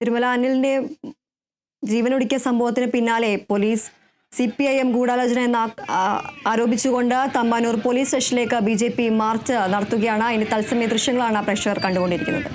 തിരുമല അനിലിന്റെ ജീവനൊടുക്കിയ സംഭവത്തിന് പിന്നാലെ പോലീസ് CPIM ഗൂഢാലോചന എന്ന് ആരോപിച്ചുകൊണ്ട് തമ്പാനൂർ പോലീസ് സ്റ്റേഷനിലേക്ക് BJP മാർച്ച് നടത്തുകയാണ്. ഇനി തത്സമയ ദൃശ്യങ്ങളാണ് പ്രേക്ഷകർ കണ്ടുകൊണ്ടിരിക്കുന്നത്.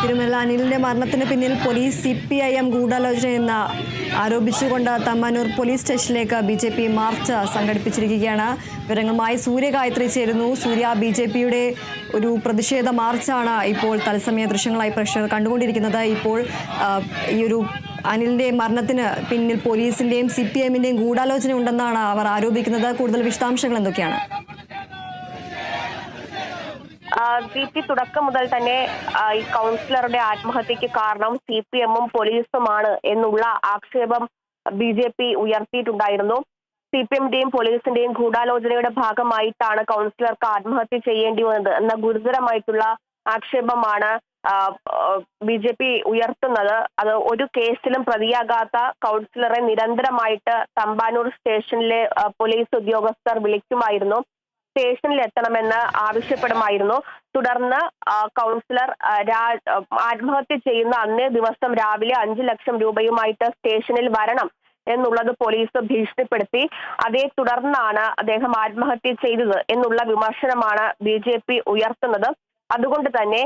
തിരുമല അനിലിന്റെ മരണത്തിന് പിന്നിൽ പോലീസ് CPIM ഗൂഢാലോചന എന്ന് ആരോപിച്ചുകൊണ്ട് തമ്പാനൂർ പോലീസ് സ്റ്റേഷനിലേക്ക് BJP മാർച്ച് സംഘടിപ്പിച്ചിരിക്കുകയാണ്. വിവരങ്ങളുമായി സൂര്യ ഗായത്രി ചേരുന്നു. സൂര്യ, BJPയുടെ ഒരു പ്രതിഷേധ മാർച്ചാണ് ഇപ്പോൾ തത്സമയ ദൃശ്യങ്ങളായി പ്രേക്ഷകർ കണ്ടുകൊണ്ടിരിക്കുന്നത്. ഇപ്പോൾ ഈ ഒരു അനിലിന്റെ മരണത്തിന് പിന്നിൽ പോലീസിന്റെയും CPIMന്റെയും ഗൂഢാലോചന ഉണ്ടെന്നാണ് അവർ ആരോപിക്കുന്നത്. കൂടുതൽ വിശദാംശങ്ങൾ എന്തൊക്കെയാണ്? തുടക്കം മുതൽ തന്നെ ഈ കൗൺസിലറുടെ ആത്മഹത്യക്ക് കാരണം CPM-ഉം പോലീസുമാണ് എന്നുള്ള ആക്ഷേപം BJP ഉയർത്തിയിട്ടുണ്ടായിരുന്നു. CPM-ന്റെയും പോലീസിന്റെയും ഗൂഢാലോചനയുടെ ഭാഗമായിട്ടാണ് കൗൺസിലർക്ക് ആത്മഹത്യ ചെയ്യേണ്ടി വന്നത് എന്ന ഗുരുതരമായിട്ടുള്ള ആക്ഷേപമാണ് BJP ഉയർത്തുന്നത്. അത് ഒരു കേസിലും പ്രതിയാകാത്ത കൗൺസിലറെ നിരന്തരമായിട്ട് തമ്പാനൂർ സ്റ്റേഷനിലെ പോലീസ് ഉദ്യോഗസ്ഥർ വിളിക്കുമായിരുന്നു, സ്റ്റേഷനിൽ എത്തണമെന്ന് ആവശ്യപ്പെടുമായിരുന്നു. തുടർന്ന് കൗൺസിലർ ആത്മഹത്യ ചെയ്യുന്ന അന്നേ ദിവസം രാവിലെ 5 ലക്ഷം രൂപയുമായിട്ട് സ്റ്റേഷനിൽ വരണം എന്നുള്ളത് പോലീസ് ഭീഷണിപ്പെടുത്തി. അതേ തുടർന്നാണ് അദ്ദേഹം ആത്മഹത്യ ചെയ്തത് എന്നുള്ള വിമർശനമാണ് BJP ഉയർത്തുന്നത്. അതുകൊണ്ട് തന്നെ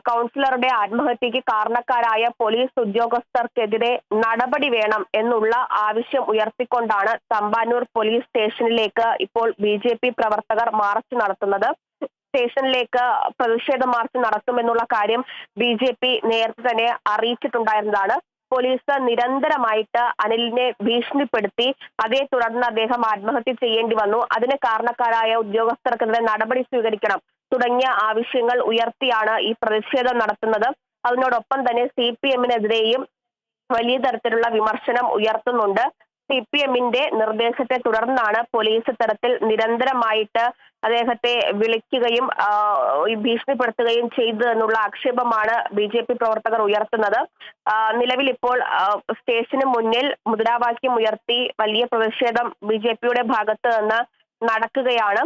കൗൺസിലറുടെ ആത്മഹത്യക്ക് കാരണക്കാരായ പോലീസ് ഉദ്യോഗസ്ഥർക്കെതിരെ നടപടി വേണം എന്നുള്ള ആവശ്യം ഉയർത്തിക്കൊണ്ടാണ് തമ്പാനൂർ പോലീസ് സ്റ്റേഷനിലേക്ക് ഇപ്പോൾ BJP പ്രവർത്തകർ മാർച്ച് നടത്തുന്നത്. സ്റ്റേഷനിലേക്ക് പ്രതിഷേധ മാർച്ച് നടത്തുമെന്നുള്ള കാര്യം BJP നേരത്തെ തന്നെ അറിയിച്ചിട്ടുണ്ടായിരുന്നതാണ്. പോലീസ് നിരന്തരമായിട്ട് അനിലിനെ ഭീഷണിപ്പെടുത്തി. അതേ തുടർന്ന് അദ്ദേഹം ആത്മഹത്യ ചെയ്യേണ്ടി വന്നു. അതിന് കാരണക്കാരായ ഉദ്യോഗസ്ഥർക്കെതിരെ നടപടി സ്വീകരിക്കണം തുടങ്ങിയ ആവശ്യങ്ങൾ ഉയർത്തിയാണ് ഈ പ്രതിഷേധം നടത്തുന്നത്. അതിനോടൊപ്പം തന്നെ CPM-നെതിരെയും വലിയ തരത്തിലുള്ള വിമർശനം ഉയർത്തുന്നുണ്ട്. CPM-ന്റെ നിർദ്ദേശത്തെ തുടർന്നാണ് പോലീസ് ഇത്തരത്തിൽ നിരന്തരമായിട്ട് അദ്ദേഹത്തെ വിളിക്കുകയും ഭീഷണിപ്പെടുത്തുകയും ചെയ്തതെന്നുള്ള ആക്ഷേപമാണ് BJP പ്രവർത്തകർ ഉയർത്തുന്നത്. നിലവിൽ ഇപ്പോൾ സ്റ്റേഷന് മുന്നിൽ മുദ്രാവാക്യം ഉയർത്തി വലിയ പ്രതിഷേധം BJP-യുടെ ഭാഗത്ത് നിന്ന് നടക്കുകയാണ്.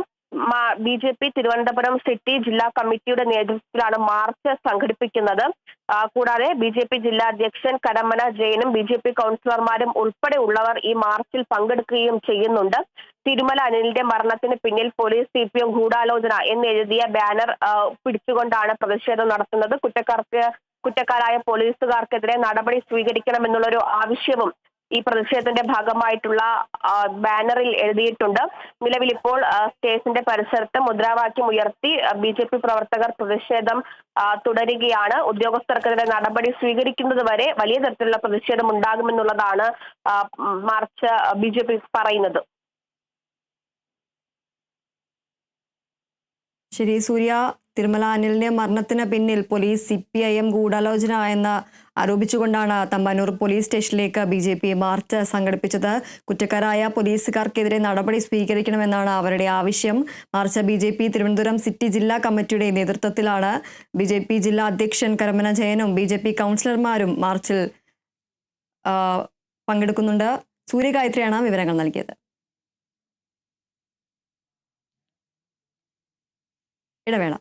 BJP തിരുവനന്തപുരം സിറ്റി ജില്ലാ കമ്മിറ്റിയുടെ നേതൃത്വത്തിലാണ് മാർച്ച് സംഘടിപ്പിക്കുന്നത്. കൂടാതെ BJP ജില്ലാ അധ്യക്ഷൻ കരമന ജയനും BJP കൗൺസിലർമാരും ഉൾപ്പെടെ ഉള്ളവർ ഈ മാർച്ചിൽ പങ്കെടുക്കുകയും ചെയ്യുന്നുണ്ട്. തിരുമല അനിലിന്റെ മരണത്തിന് പിന്നിൽ പോലീസ് CPM ഗൂഢാലോചന എന്നെഴുതിയ ബാനർ പിടിച്ചുകൊണ്ടാണ് പ്രതിഷേധം നടത്തുന്നത്. കുറ്റക്കാരായ പോലീസുകാർക്കെതിരെ നടപടി സ്വീകരിക്കണമെന്നുള്ളൊരു ആവശ്യവും ഈ പ്രതിഷേധത്തിന്റെ ഭാഗമായിട്ടുള്ള ബാനറിൽ എഴുതിയിട്ടുണ്ട്. നിലവിൽ ഇപ്പോൾ സ്റ്റേഷന്റെ പരിസരത്ത് മുദ്രാവാക്യം ഉയർത്തി BJP പ്രവർത്തകർ പ്രതിഷേധം തുടരുകയാണ്. ഉദ്യോഗസ്ഥർക്കെതിരെ നടപടി സ്വീകരിക്കുന്നത് വരെ വലിയ തരത്തിലുള്ള പ്രതിഷേധം ഉണ്ടാകുമെന്നുള്ളതാണ് മാർച്ച് BJP പറയുന്നത്. ശരി സൂര്യ, തിരുമല അനിലിന്റെ മരണത്തിന് പിന്നിൽ പോലീസ് CPIM ഗൂഢാലോചന എന്ന് ആരോപിച്ചുകൊണ്ടാണ് തമ്പാനൂർ പോലീസ് സ്റ്റേഷനിലേക്ക് BJP മാർച്ച് സംഘടിപ്പിച്ചത്. കുറ്റക്കാരായ പോലീസുകാർക്കെതിരെ നടപടി സ്വീകരിക്കണമെന്നാണ് അവരുടെ ആവശ്യം. മാർച്ച് BJP തിരുവനന്തപുരം സിറ്റി ജില്ലാ കമ്മിറ്റിയുടെ നേതൃത്വത്തിലാണ്. BJP ജില്ലാ അധ്യക്ഷൻ കരമന ജയനും BJP കൗൺസിലർമാരും മാർച്ചിൽ പങ്കെടുക്കുന്നുണ്ട്. സൂര്യഗായത്രിയാണ് വിവരങ്ങൾ നൽകിയത്. ഇടവേള.